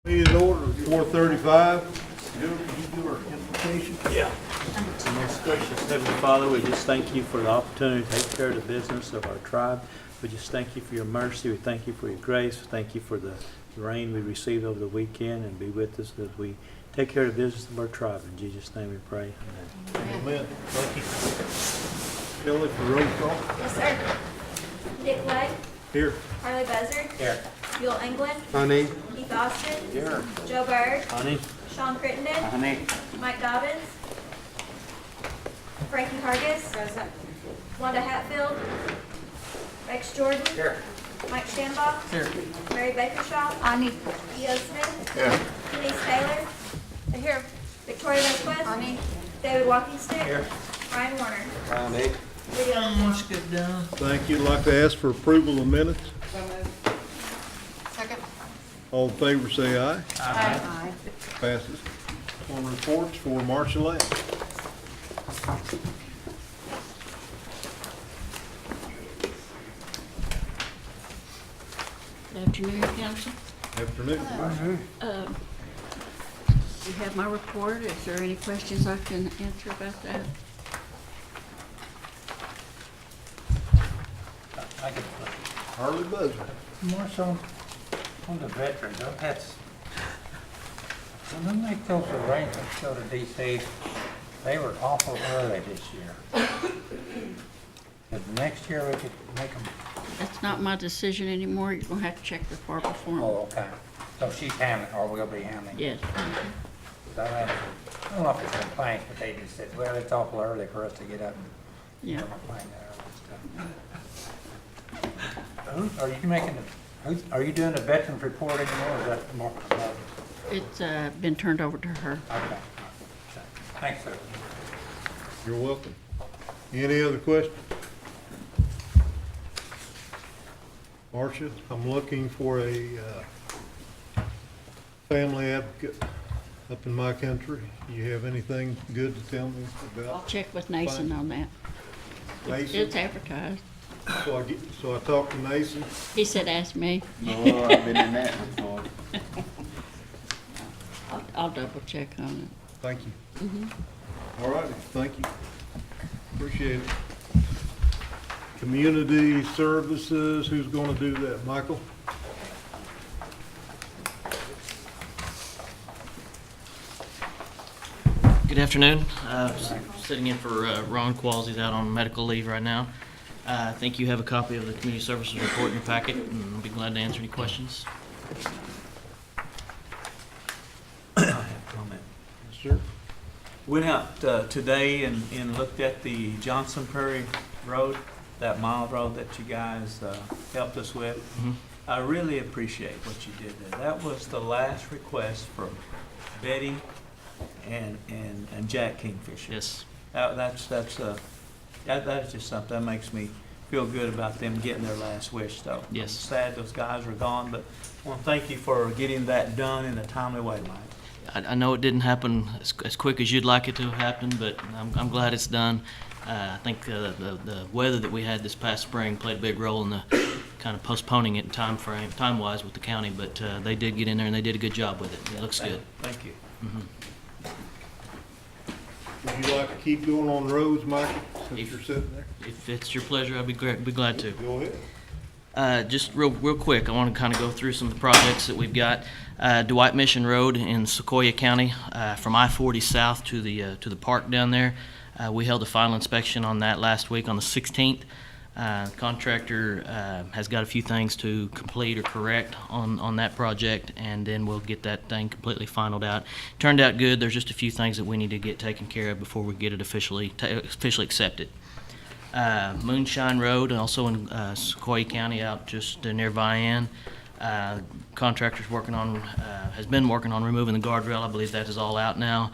Meeting order, 4:35. Can you do our implication? Yeah. Most gracious Heavenly Father, we just thank you for the opportunity to take care of the business of our tribe. We just thank you for your mercy. We thank you for your grace. We thank you for the rain we received over the weekend, and be with us as we take care of the business of our tribe. In Jesus' name we pray. Amen. Amen. Thank you. Kelly for roll call. Yes, sir. Dick White, Here. Harley Buzzard. Here. Buell England, Honey. Keith Austin. Here. Joe Bird, Honey. Sean Crittenden, Honey. Mike Dobbins, Frankie Hargis, Wanda Hatfield, Rex Jordan, Here. Mike Shambaugh, Here. Mary Bakershaw, Ani. E.O. Smith, Yeah. Denise Taylor, here, Victoria Vasquez, Ani. David Walkingstick, Here. Ryan Warner. Honey. Video. Let's get down. Thank you. I'd like to ask for approval of minutes. Second. All in favor, say aye. Aye. Passes. On reports for March 11th. Good afternoon, Council. Afternoon. You have my report. Is there any questions I can answer about that? I could, Harley Buzzard. more so on the veterans, that's, when they make those arrangements to go to DC, they were awful early this year. But next year we could make them, That's not my decision anymore. You're gonna have to check with Barbara for me. oh, okay. So she's handling, or we'll be handling. Yes. So I don't know if it's a complaint, but they just said, well, it's awful early for us to get up and Yeah. complain that early stuff. Are you making are you doing the veterans report anymore, or is that more? It's been turned over to her. Okay. Thanks, sir. You're welcome. Any other questions? Marcia, I'm looking for a family advocate up in my country. You have anything good to tell me I'll about check with Nason Fine. on that. Nason? It's advertised. So I talked to Nason. He said, ask me. Oh, I've been in that before. I'll double check on Thank you. All righty, thank you. Appreciate it. Community services, who's gonna do that? Michael? Good afternoon. Sitting in for Ron Qualls. He's out on medical leave right now. I think you have a copy of the community services report in your packet, and I'll be glad to answer any questions. I have a comment. Sure. Went out today and looked at the Johnson Prairie Road, that mile road that you guys helped us with. Mhm. I really appreciate what you did there. That was the last request from Betty and Jack Kingfisher. Yes. That's just something that makes me feel good about them getting their last wish, though. Yes. I'm sad those guys are gone, but I want to thank you for getting that done in a timely way, Mike. I know it didn't happen as quick as you'd like it to have happened, but I'm glad it's done. I think the weather that we had this past spring played a big role in the kind of postponing it time-wise with the county, but they did get in there and they did a good job with it. It looks good. Thank you. Would you like to keep going on roads, Michael, since you're sitting there? If it's your pleasure, I'd be glad to. Go ahead. Just real quick, I want to kind of go through some of the projects that we've got. Dwight Mission Road in Sequoia County, from I-40 south to the park down there. We held a final inspection on that last week on the 16th. Contractor has got a few things to complete or correct on that project, and then we'll get that thing completely finalized out. Turned out good. There's just a few things that we need to get taken care of before we get it officially accepted. Moonshine Road, also in Sequoia County, out just near Vian. Contractor's has been working on removing the guardrail. I believe that is all out now.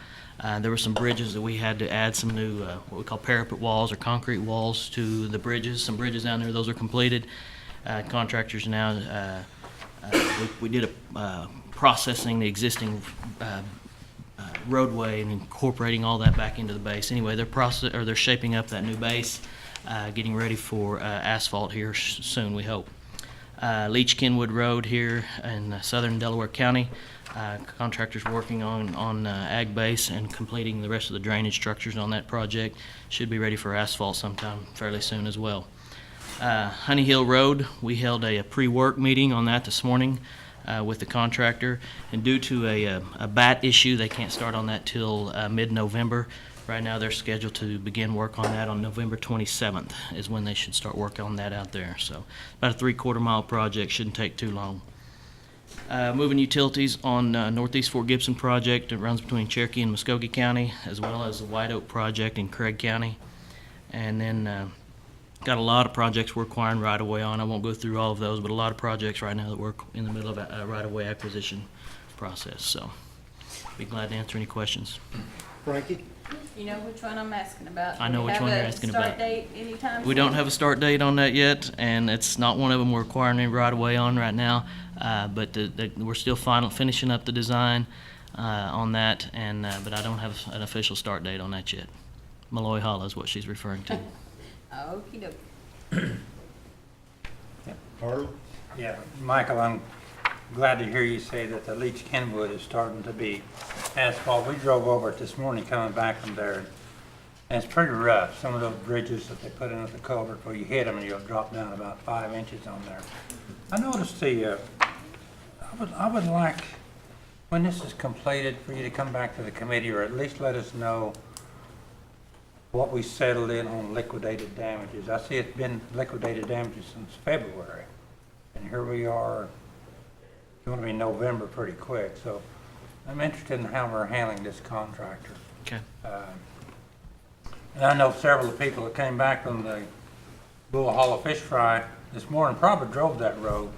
There were some bridges that we had to add some new, what we call parapet walls or concrete walls to the bridges. Some bridges down there, those are completed. Contractors now, we did a processing the existing roadway and incorporating all that back into the base. Anyway, they're shaping up that new base, getting ready for asphalt here soon, we hope. Leach Kenwood Road here in southern Delaware County. Contractors working on ag base and completing the rest of the drainage structures on that project. Should be ready for asphalt sometime fairly soon as well. Honey Hill Road, we held a pre-work meeting on that this morning with the contractor, and due to a bat issue, they can't start on that till mid-November. Right now, they're scheduled to begin work on that on November 27th is when they should start work on that out there. So about a 3/4 mile project, shouldn't take too long. Moving utilities on Northeast Fort Gibson project. It runs between Cherokee and Muskogee County, as well as the White Oak project in Craig County. And then got a lot of projects we're acquiring right-of-way on. I won't go through all of those, but a lot of projects right now that we're in the middle of a right-of-way acquisition process. So be glad to answer any questions. Frankie? You know which one I'm asking about. I know which one you're asking Have a about. start date anytime We don't soon? have a start date on that yet, and it's not one of them we're acquiring any right-of-way on right now. But we're still finishing up the design on that, and but I don't have an official start date on that yet. Malloy Hollow is what she's referring to. Okey doke. Harlan? Yeah, Michael, I'm glad to hear you say that the Leach Kenwood is starting to be asphalt. We drove over it this morning coming back from there, and it's pretty rough. Some of those bridges that they put in at the culvert, where you hit them and you'll drop down about 5 inches on there. I noticed I would like, when this is completed, for you to come back to the committee, or at least let us know what we settled in on liquidated damages. I see it's been liquidated damages since February, and here we are, it's going to be November pretty quick, so I'm interested in how we're handling this contractor. Okay. And I know several of the people that came back from the Bull Hollow Fish Fry this morning probably drove that road,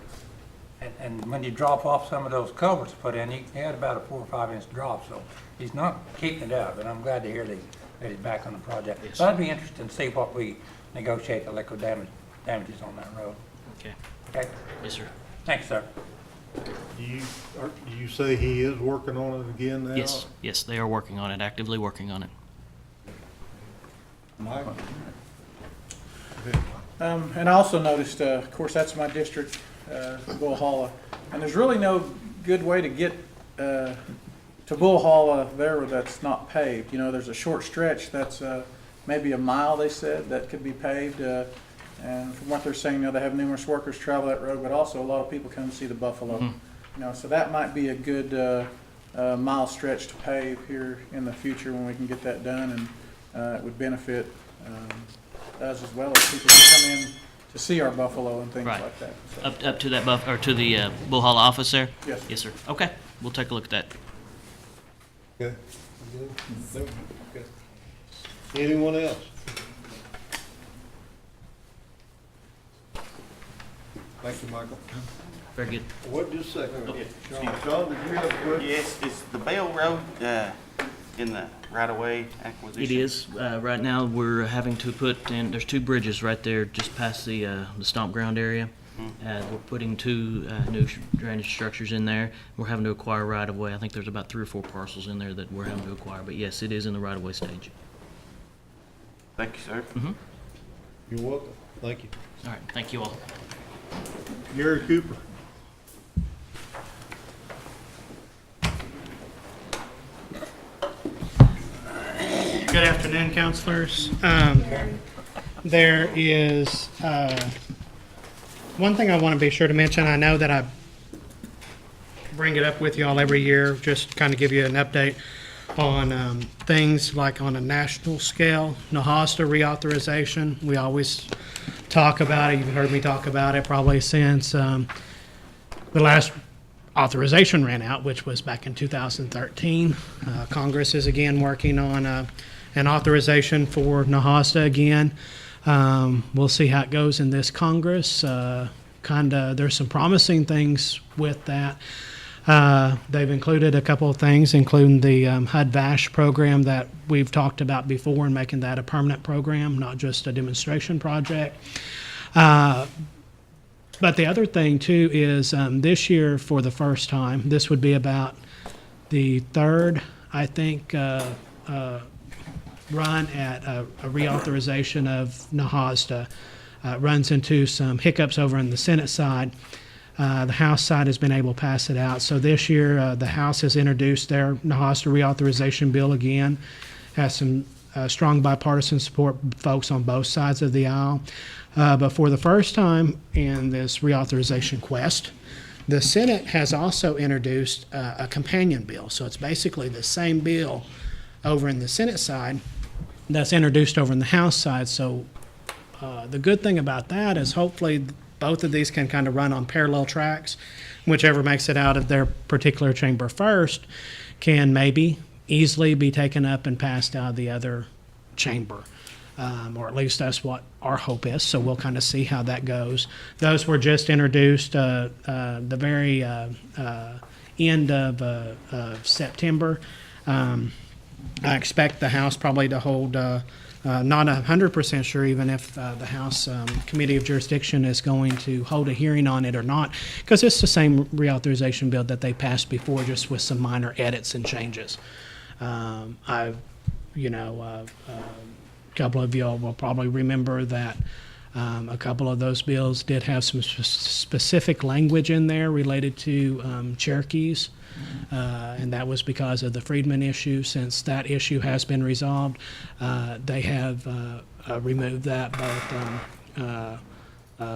and when you drop off some of those culverts put in, he had about a 4 or 5 inch drop, so he's not keeping it up, and I'm glad to hear that he's back on the project. Yes. So I'd be interested to see what we negotiate the liquid damages on that road. Okay. Okay? Yes, sir. Thanks, sir. Do you say he is working on it again now? Yes, yes, they are working on it, actively working on it. Mike? And I also noticed, of course, that's my district, Bull Hollow, and there's really no good way to get to Bull Hollow there that's not paved. You know, there's a short stretch that's maybe a mile, they said, that could be paved. And from what they're saying, you know, they have numerous workers travel that road, but also a lot of people come to see the buffalo. Mhm. You know, so that might be a good mile stretch to pave here in the future when we can get that done, and it would benefit us as well as people who come in to see our buffalo and things Right. like that. So, Up to that or to the Bull Hollow office there? yes. Yes, sir. Okay, we'll take a look at that. Okay. Okay. Anyone else? Thank you, Michael. Very good. What, just a second. Okay. Sean, did you have a question? Yes, is the Bell Road, in the right-of-way acquisition? It is. Right now, we're having to put in, there's 2 bridges right there just past the stomp ground area. We're putting 2 new drainage structures in there. We're having to acquire right-of-way. I think there's about 3 or 4 parcels in there that we're having to acquire. But yes, it is in the right-of-way stage. Thank you, sir. You're welcome. Thank you. All right, thank you all. Gary Cooper. Good afternoon, councilors. There is one thing I want to be sure to mention. I know that I bring it up with you all every year, just kind of give you an update on things like on a national scale. Nahasta reauthorization, we always talk about it. You've heard me talk about it probably since the last authorization ran out, which was back in 2013. Congress is again working on an authorization for Nahasta again. We'll see how it goes in this Congress. There's some promising things with that. They've included a couple of things, including the HUD-VASH program that we've talked about before, and making that a permanent program, not just a demonstration project. But the other thing, too, is this year, for the first time, this would be about the third, I think, run at a reauthorization of Nahasta. Runs into some hiccups over on the Senate side. The House side has been able to pass it out. So this year, the House has introduced their Nahosta reauthorization bill again. Has some strong bipartisan support, folks on both sides of the aisle. But for the first time in this reauthorization quest, the Senate has also introduced a companion bill. So it's basically the same bill over in the Senate side that's introduced over in the House side. So the good thing about that is hopefully both of these can kind of run on parallel tracks. Whichever makes it out of their particular chamber first can maybe easily be taken up and passed out of the other chamber. Or at least that's what our hope is. So we'll kind of see how that goes. Those were just introduced the very end of September. I expect the House probably to hold, not 100% sure even if the House Committee of Jurisdiction is going to hold a hearing on it or not, because it's the same reauthorization bill that they passed before, just with some minor edits and changes. A couple of y'all will probably remember that a couple of those bills did have some specific language in there related to Cherokees, and that was because of the Freedmen issue. Since that issue has been resolved, they have removed that. Both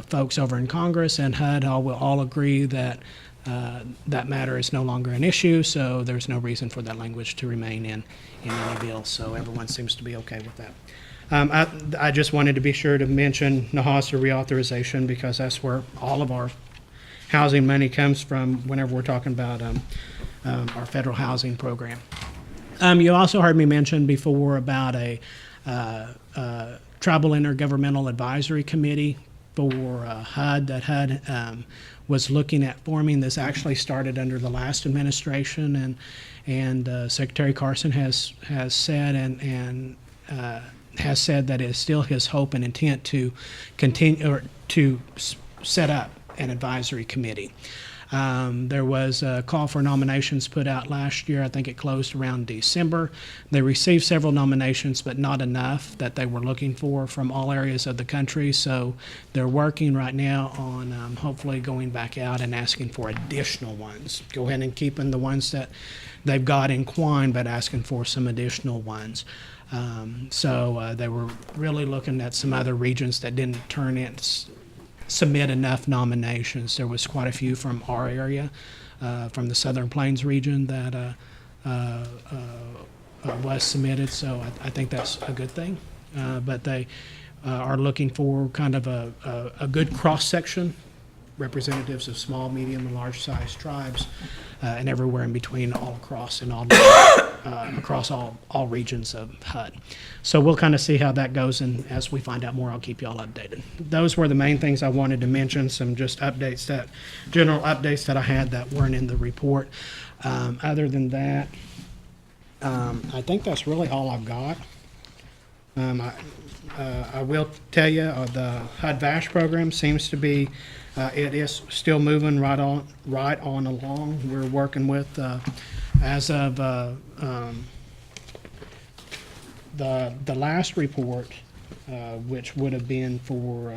folks over in Congress and HUD will all agree that that matter is no longer an issue, so there's no reason for that language to remain in any bill. So everyone seems to be okay with that. I just wanted to be sure to mention Nahosta reauthorization because that's where all of our housing money comes from whenever we're talking about our federal housing program. You also heard me mention before about a Tribal Intergovernmental Advisory Committee for HUD that HUD was looking at forming. This actually started under the last administration, and Secretary Carson has said has said that it is still his hope and intent to continue or to set up an advisory committee. There was a call for nominations put out last year. I think it closed around December. They received several nominations, but not enough that they were looking for from all areas of the country. So they're working right now on hopefully going back out and asking for additional ones. Go ahead and keeping the ones that they've got in Quine, but asking for some additional ones. So they were really looking at some other regions that didn't submit enough nominations. There was quite a few from our area, from the Southern Plains region that was submitted, so I think that's a good thing. But they are looking for kind of a good cross-section, representatives of small, medium, and large-sized tribes, and everywhere in between, all across and all across all regions of HUD. So we'll kind of see how that goes, and as we find out more, I'll keep you all updated. Those were the main things I wanted to mention, some just general updates that I had that weren't in the report. Other than that, I think that's really all I've got. I will tell you, the HUD VASH program seems to be, it is still moving right on along. We're working with, as of the last report, which would have been for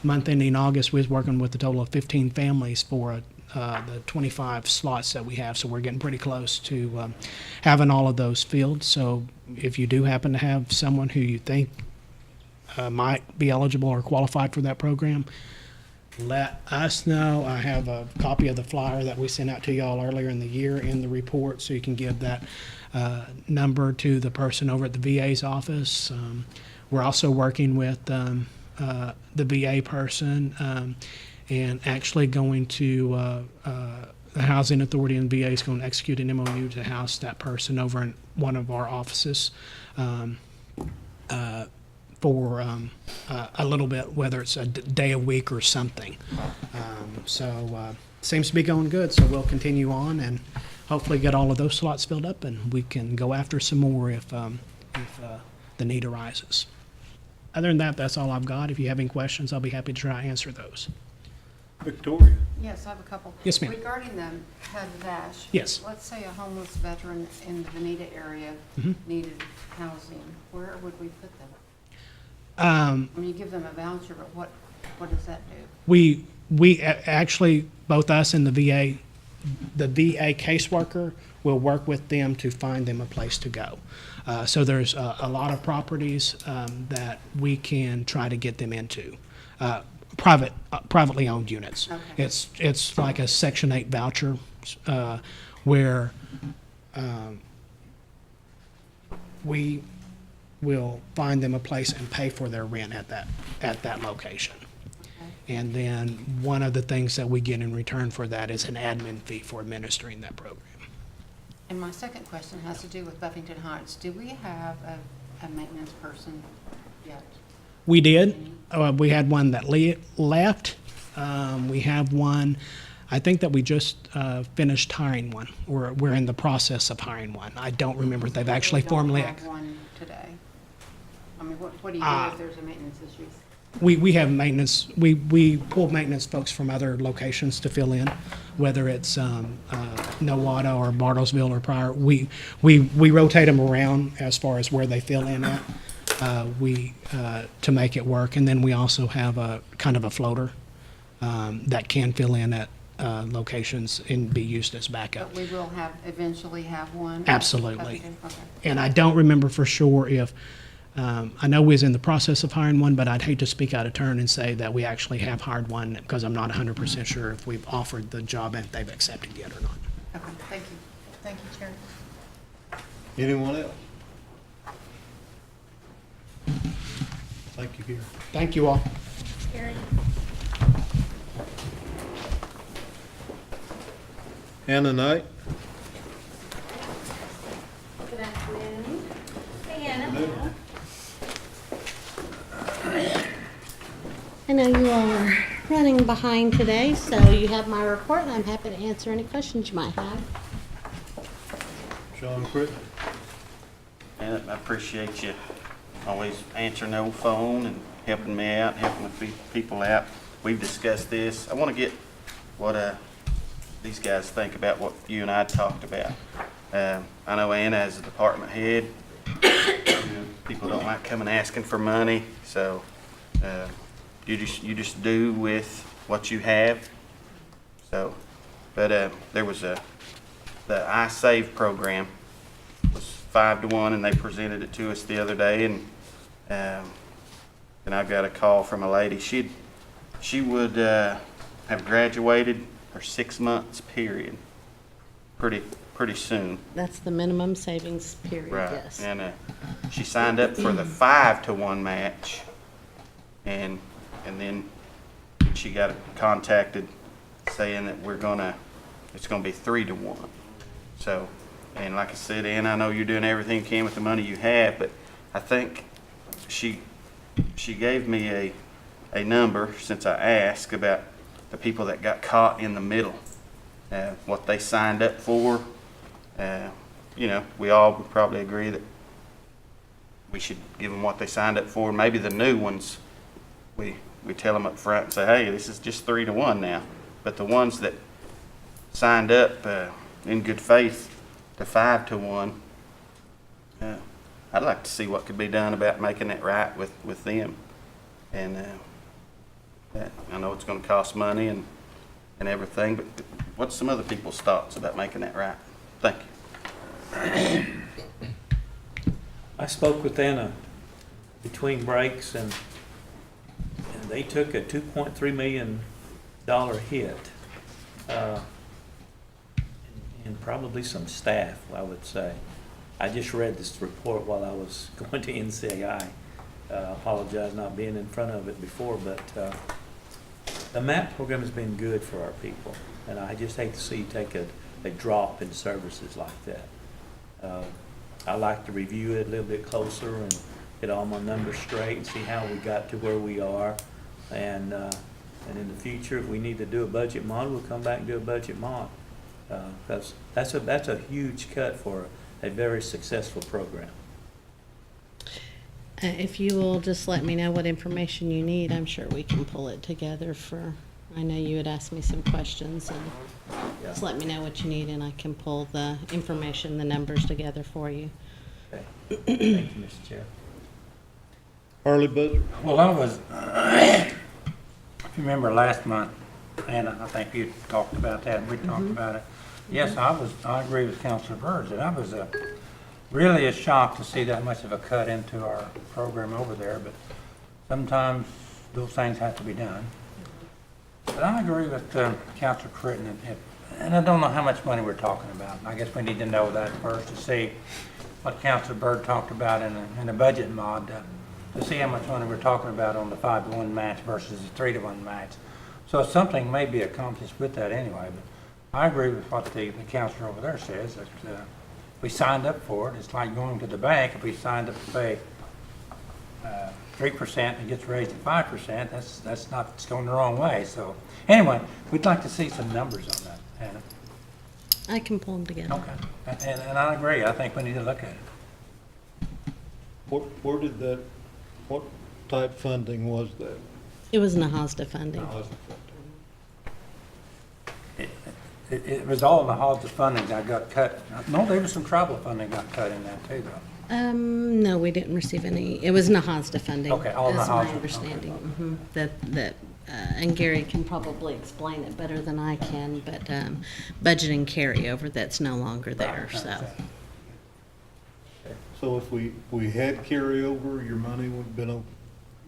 month ending August, we was working with a total of 15 families for the 25 slots that we have. So we're getting pretty close to having all of those filled. So if you do happen to have someone who you think might be eligible or qualified for that program, let us know. I have a copy of the flyer that we sent out to y'all earlier in the year in the report, so you can give that number to the person over at the VA's office. We're also working with the VA person and actually going to the Housing Authority, and VA is going to execute an MOU to house that person over in one of our offices for a little bit, whether it's a day a week or something. So seems to be going good, so we'll continue on and hopefully get all of those slots filled up, and we can go after some more if the need arises. Other than that, that's all I've got. If you have any questions, I'll be happy to try to answer those. Victoria? Yes, I have a couple. Yes, ma'am. Regarding the HUD VASH. Yes. Let's say a homeless veteran in the Veneta area Mhm. needed housing. Where would we put them? Um, I mean, you give them a voucher, but what does that do? we actually both us and the VA caseworker will work with them to find them a place to go. So there's a lot of properties that we can try to get them into, privately owned units. Okay. It's like a Section 8 voucher where we will find them a place and pay for their rent at that location. And then one of the things that we get in return for that is an admin fee for administering that program. And my second question has to do with Buffington Heights. Do we have a maintenance person yet? We did. We had one that left. We have one, I think that we just finished hiring one. We're in the process of hiring one. I don't remember if they've actually formally. We don't have one today. I mean, what do you do if there's a maintenance issue? We have maintenance, we pull maintenance folks from other locations to fill in, whether it's Nowata or Bartlesville or Pryor. We rotate them around as far as where they fill in at, to make it work. And then we also have a kind of a floater that can fill in at locations and be used as backup. But we will eventually have one? Absolutely. Okay. And I don't remember for sure if, I know we was in the process of hiring one, but I'd hate to speak out of turn and say that we actually have hired one because I'm not 100% sure if we've offered the job and if they've accepted yet or not. Okay, thank you. Thank you, Chair. Anyone else? Thank you, Gary. Thank you all. Gary. Anna Knight? Good afternoon. Hey, Anna. I know you all are running behind today, so you have my report, and I'm happy to answer any questions you might have. Sean Crick? And I appreciate you always answering the old phone and helping me out, helping the people out. We've discussed this. I want to get what these guys think about what you and I talked about. I know Anna as a department head, people don't like coming asking for money, so you just do with what you have. So, but there was the iSave program was 5-to-1, and they presented it to us the other day, and I got a call from a lady. She would have graduated her 6 months period pretty soon. That's the minimum savings period, Right. yes. And she signed up for the 5-to-1 match, and then she got contacted saying that it's gonna be 3-to-1. So, and like I said, Ann, I know you're doing everything you can with the money you have, but I think she gave me a number since I asked about the people that got caught in the middle, what they signed up for. We all would probably agree that we should give them what they signed up for. Maybe the new ones, we tell them up front and say, hey, this is just 3-to-1 now. But the ones that signed up in good faith to 5-to-1, I'd like to see what could be done about making it right with them. And I know it's going to cost money and everything, but what's some other people's thoughts about making that right? Thank you. I spoke with Anna between breaks, and they took a $2.3 million hit, and probably some staff, I would say. I just read this report while I was going to NCAI. Apologize not being in front of it before, but the MAP program has been good for our people, and I just hate to see you take a drop in services like that. I like to review it a little bit closer and get all my numbers straight and see how we got to where we are. And in the future, if we need to do a budget mod, we'll come back and do a budget mod. That's a huge cut for a very successful program. If you will just let me know what information you need, I'm sure we can pull it together I know you had asked me some questions, and just let me know what you need, and I can pull the information, the numbers together for you. Okay. Thank you, Mr. Chair. Harley Buzzer? Well, if you remember last month, And I think you talked about that, and we talked about it. Yes, I agree with Councilor Byrd, and I was really a shock to see that much of a cut into our program over there, but sometimes those things have to be done. But I agree with Councilor Critton, and I don't know how much money we're talking about. I guess we need to know that first to see what Councilor Byrd talked about in a budget mod, to see how much money we're talking about on the 5-to-1 match versus the 3-to-1 match. So something may be accomplished with that anyway, but I agree with what the counselor over there says, that we signed up for it. It's like going to the bank. If we signed up to pay 3% and it gets raised to 5%, that's not, it's going the wrong way. So anyway, we'd like to see some numbers on that, Hannah. I can pull them together. Okay, and I agree. I think we need to look at it. Where did that, what type funding was that? It was NAHASDA funding. It was all in the HOSDA funding that got cut. No, there was some tribal funding got cut in that too, though. No, we didn't receive any. It was NAHASDA funding. Okay, all That's my NAHASDA, understanding. okay. That and Gary can probably explain it better than I can, but budgeting carryover, that's no longer there, so. So if we had carryover, your money would have been,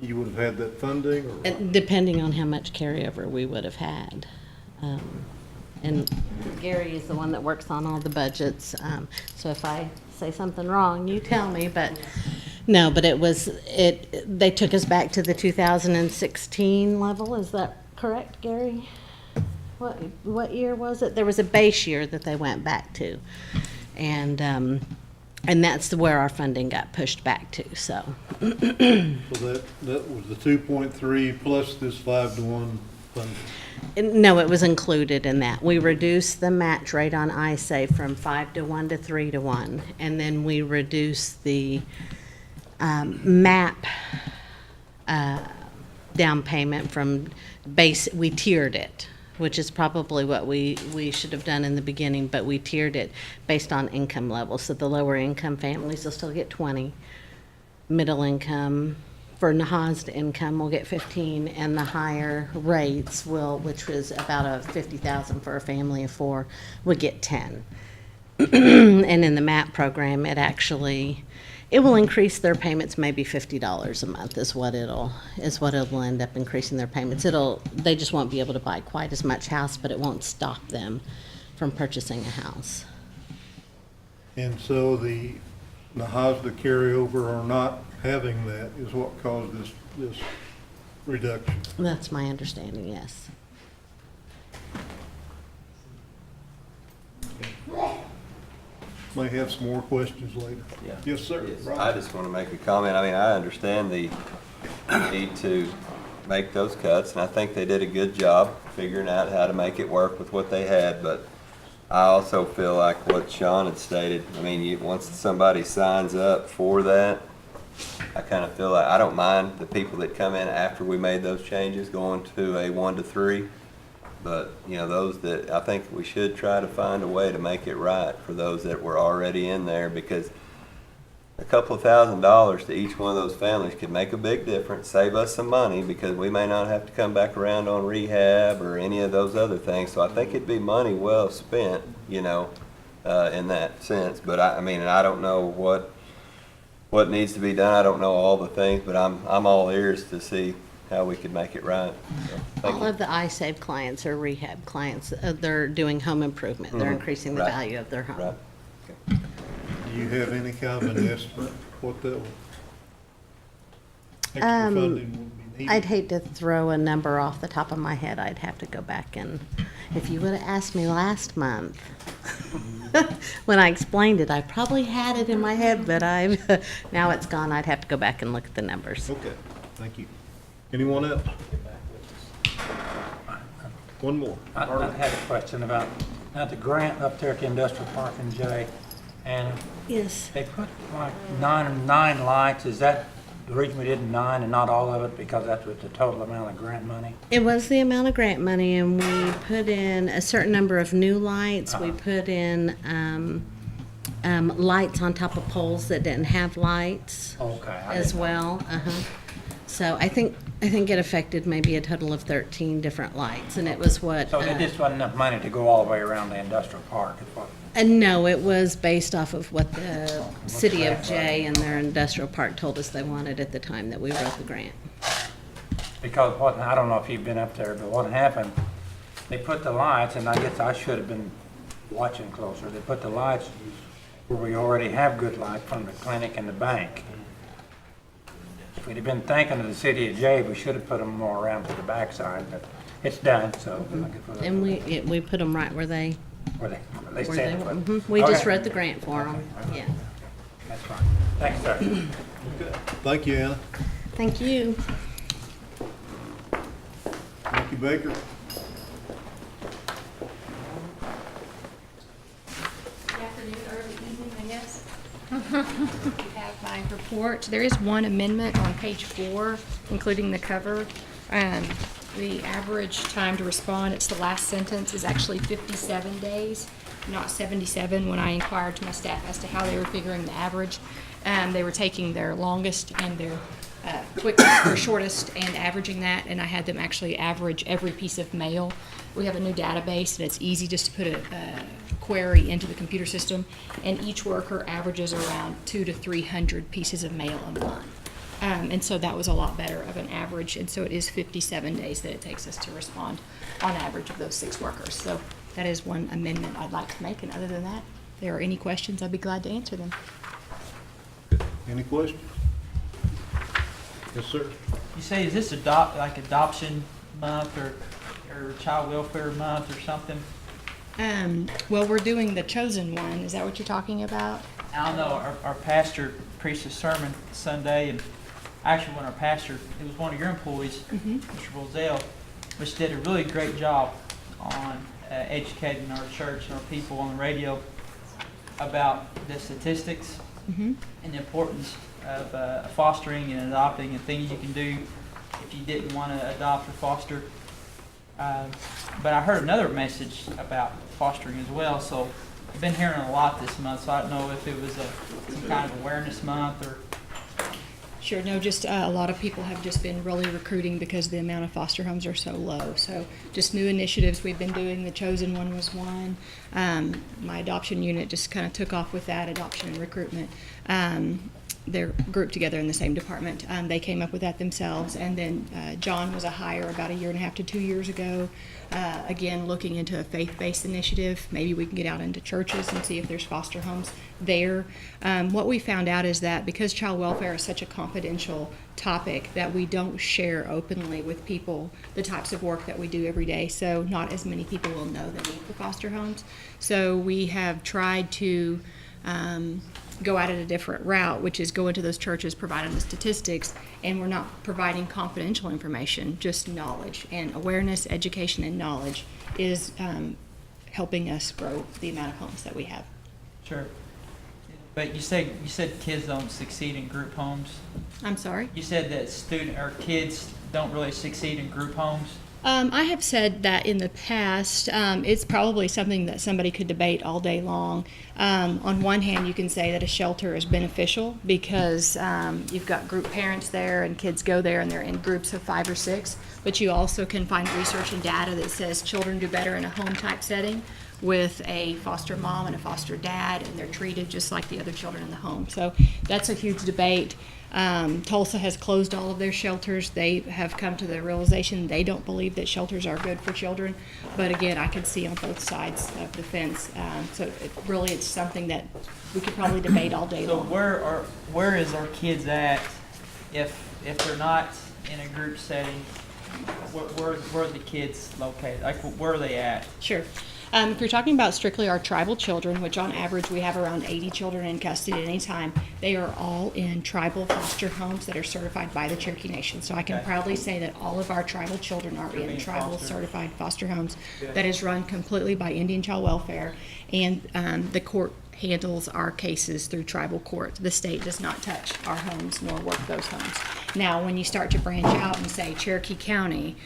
you would have had that funding, or what? Depending on how much carryover we would have had. And Gary is the one that works on all the budgets, so if I say something wrong, you tell me, but no, but they took us back to the 2016 level, is that correct, Gary? What year was it? There was a base year that they went back to, and that's where our funding got pushed back to, so. So that was the 2.3 plus this 5-to-1 funding? No, it was included in that. We reduced the match rate on iSafe from 5-to-1 to 3-to-1, and then we reduced the MAP down payment from base. We tiered it, which is probably what we should have done in the beginning, but we tiered it based on income level. So the lower income families will still get 20, middle income for NAHASDA income will get 15, and the higher rates will, which was about a 50,000 for a family of 4, would get 10. And in the MAP program, it will increase their payments maybe $50 a month is what it'll end up increasing their payments. They just won't be able to buy quite as much house, but it won't stop them from purchasing a house. And so the HOSDA carryover or not having that is what caused this reduction? That's my understanding, yes. May have some more questions later. Yeah. Yes, sir. Yes, Rob? I just want to make a comment. I mean, I understand the need to make those cuts, and I think they did a good job figuring out how to make it work with what they had, but I also feel like what Sean had stated, I mean, once somebody signs up for that, I kind of feel like, I don't mind the people that come in after we made those changes going to a 1 to 3, but, you know, those that, I think we should try to find a way to make it right for those that were already in there, because a couple of $1,000s to each one of those families could make a big difference, save us some money, because we may not have to come back around on rehab or any of those other things. So I think it'd be money well spent, you know, in that sense. But I mean, I don't know what needs to be done. I don't know all the things, but I'm all ears to see how we could make it right. So, All of the iSave clients are rehab clients. They're doing home improvement. They're increasing the Right. value of their home. Right. Do you have any kind of an estimate what that extra Um, funding would be needed? I'd hate to throw a number off the top of my head. I'd have to go back and, if you would have asked me last month, when I explained it, I probably had it in my head, but now it's gone. I'd have to go back and look at the numbers. Okay, thank you. Anyone else? One more. I had a question about the grant up there at the industrial park in Jay, and Yes. they put like nine lights. Is that the reason we did 9 and not all of it, because that's what the total amount of grant money? It was the amount of grant money, and we put in a certain number of new lights. We put in lights on top of poles that didn't have lights Okay. as well. So I think I think it affected maybe a total of 13 different lights, and it was what. So there just wasn't enough money to go all the way around the industrial park, is what? And no, it was based off of what the city of Jay and their industrial park told us they wanted at the time that we wrote the grant. Because what, I don't know if you've been up there, but what happened, they put the lights, and I guess I should have been watching closer. They put the lights where we already have good light from the clinic and the bank. If we'd have been thinking of the city of Jay, we should have put them more around to the backside, but it's done, so. I could put And we put them right where they Where they were. said. We just Okay. wrote the grant for them. Yeah. That's fine. Thanks, sir. Thank you, Anna. Thank you. Thank you, Baker. Good afternoon, early evening, I guess. You have my report. There is one amendment on page 4, including the cover. The average time to respond, it's the last sentence, is actually 57 days, not 77. When I inquired to my staff as to how they were figuring the average, they were taking their longest and their quickest or shortest and averaging that, and I had them actually average every piece of mail. We have a new database, and it's easy just to put a query into the computer system, and each worker averages around 200 to 300 pieces of mail a month. And so that was a lot better of an average, and so it is 57 days that it takes us to respond on average of those 6 workers. So that is one amendment I'd like to make, and other than that, if there are any questions, I'd be glad to answer them. Any questions? Yes, sir. You say, is this like adoption month or child welfare month or something? Well, we're doing the chosen one. Is that what you're talking about? I don't know, our pastor preached a sermon Sunday, and actually when our pastor, it was one of your employees, Mr. Bozell, which did a really great job on educating our church and our people on the radio about the statistics and the importance of fostering and adopting and things you can do if you didn't want to adopt or foster. But I heard another message about fostering as well, so I've been hearing a lot this month, so I don't know if it was some kind of awareness month or... Sure, no, just a lot of people have just been really recruiting because the amount of foster homes are so low. So just new initiatives we've been doing. The Chosen one was one. My adoption unit just kind of took off with that, adoption and recruitment. They're grouped together in the same department. They came up with that themselves. And then John was a hire about 1.5 to 2 years ago. Again, looking into a faith-based initiative. Maybe we can get out into churches and see if there's foster homes there. What we found out is that because child welfare is such a confidential topic that we don't share openly with people the types of work that we do every day, so not as many people will know the need for foster homes. So we have tried to go at it a different route, which is go into those churches, providing the statistics, and we're not providing confidential information, just knowledge. And awareness, education, and knowledge is helping us grow the amount of homes that we have. Sure. But you said kids don't succeed in group homes. I'm sorry? You said that kids don't really succeed in group homes. I have said that in the past. It's probably something that somebody could debate all day long. On one hand, you can say that a shelter is beneficial because you've got group parents there and kids go there and they're in groups of 5 or 6. But you also can find research and data that says children do better in a home type setting with a foster mom and a foster dad, and they're treated just like the other children in the home. So that's a huge debate. Tulsa has closed all of their shelters. They have come to the realization they don't believe that shelters are good for children. But again, I can see on both sides of the fence. So it's something that we could probably debate all day So long. where is our kids at if they're not in a group setting? Where are the kids located? Like where are they at? Sure. If you're talking about strictly our tribal children, which on average we have around 80 children in custody at any time, they are all in tribal foster homes that are certified by the Cherokee Nation. So I can proudly say that all of our tribal children are in tribal certified foster homes that is run completely by Indian Child Welfare, and the court handles our cases through tribal court. The state does not touch our homes nor work those homes. Now, when you start to branch out and say Cherokee County,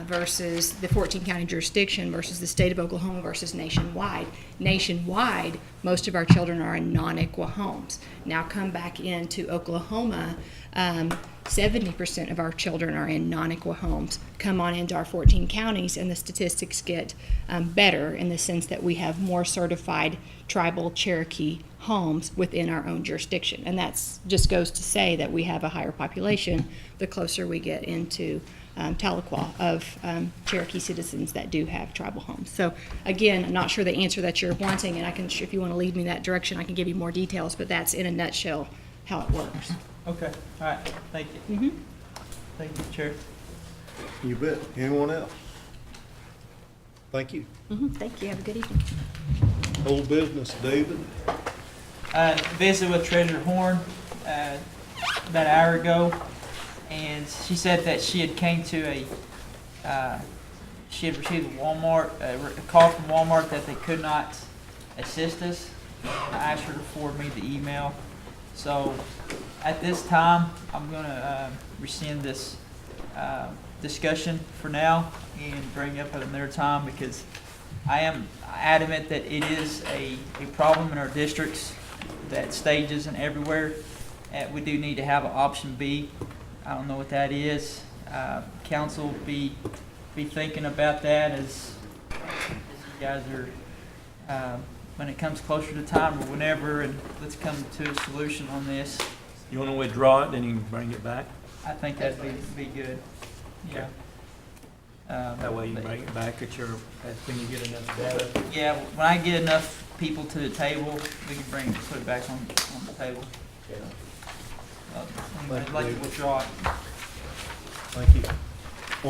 versus the 14 county jurisdiction versus the state of Oklahoma versus nationwide. Nationwide, most of our children are in non-ICWA homes. Now come back into Oklahoma, 70% of our children are in non-ICWA homes. Come on into our 14 counties and the statistics get better in the sense that we have more certified tribal Cherokee homes within our own jurisdiction. And that's just goes to say that we have a higher population the closer we get into Tahlequah of Cherokee citizens that do have tribal homes. So again, I'm not sure the answer that you're wanting, and I can, if you want to lead me that direction, I can give you more details, but that's in a nutshell how it works. Okay, all right, thank you. Thank you, Chair. You bet. Anyone else? Thank you. Thank you. Have a good evening. Old business, David. Visited with Treasurer Horn about an hour ago, and she said that she had came to she had received a call from Walmart that they could not assist us. I asked her to forward me the email. So at this time, I'm going to rescind this discussion for now and bring it up at another time, because I am adamant that it is a problem in our districts, that stages and everywhere. We do need to have an option B. I don't know what that is. Council be thinking about that as you guys are, when it comes closer to time or whenever, and let's come to a solution on this. You want to withdraw it, then you can bring it back? I think that'd be good. Yeah. That way you can bring it back at when you get enough data. Yeah, when I get enough people to the table, we can put it back on the table. I'd like to withdraw it. Thank you.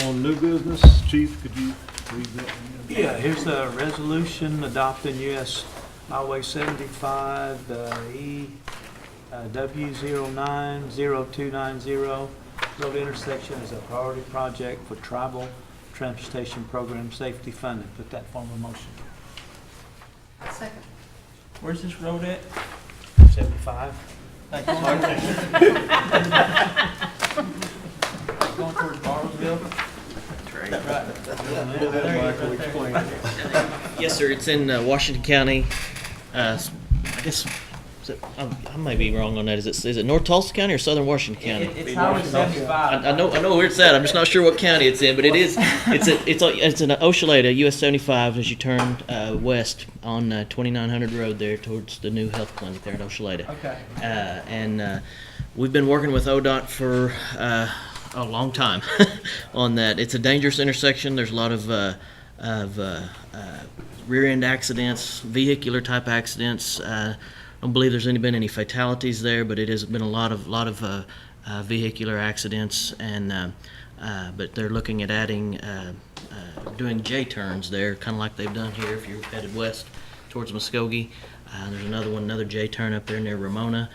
On new business, Chief, could you read that one? Yeah, here's a resolution adopting U.S. Highway 75, W090290 road intersection as a priority project for tribal transportation program safety funding. Put that form of motion. Second. Where's this road at? 75. Like going towards Bartlesville? Yes, sir. It's in Washington County. I guess I may be wrong on that. Is it North Tulsa County or Southern Washington County? It's Highway 75. I know where it's at. I'm just not sure what county it's in, but it is. It's in Oshaleta, US 75, as you turn west on 2900 Road there towards the new health clinic there at Oshaleta. Okay. And we've been working with ODOT for a long time on that. It's a dangerous intersection. There's a lot of rear-end accidents, vehicular type accidents. I don't believe there's been any fatalities there, but it has been a lot of vehicular accidents, and but they're looking at adding doing J-turns there, kind of like they've done here if you're headed west towards Muskogee. There's another J-turn up there near Ramona,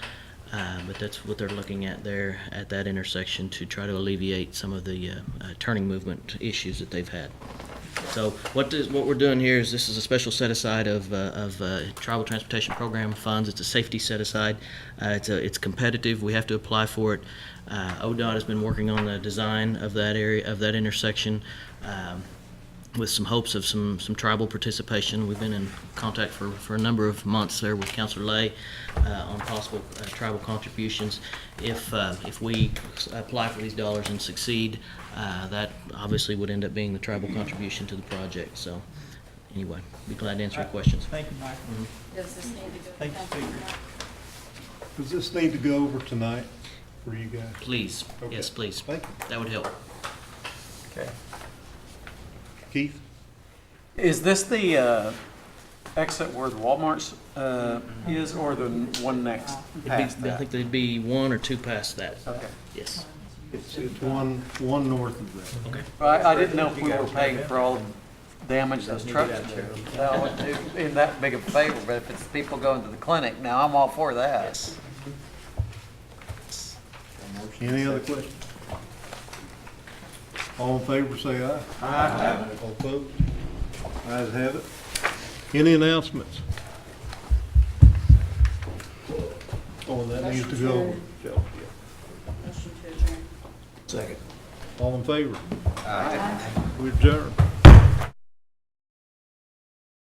but that's what they're looking at there at that intersection to try to alleviate some of the turning movement issues that they've had. So what we're doing here is this is a special set aside of tribal transportation program funds. It's a safety set aside. It's competitive. We have to apply for it. ODOT has been working on the design of that area, of that intersection, with some hopes of some tribal participation. We've been in contact for a number of months there with Councilor Lay on possible tribal contributions. If we apply for these dollars and succeed, that obviously would end up being the tribal contribution to the project. So anyway, be glad to answer your questions. Thank you, Mike. Does this need to go? Thank you, Speaker. Does this need to go over tonight for you guys? Please, Okay. yes, please. Thank you. That would help. Okay. Keith? Is this the exit where the Walmart's is, or the one next past I that? think there'd be one or two past that. Okay. Yes. It's one north of that. Okay. Well, I didn't know if we were paying for all the damage those trucks do. No, it isn't that big of a favor, but if it's people going to the clinic, now I'm all for that. Yes. Any other questions? All in favor, say aye. Aye. All opposed? Ayes have it. Any announcements? Oh, that needs to go. Motion to adjourn. Second. All in favor? We adjourn.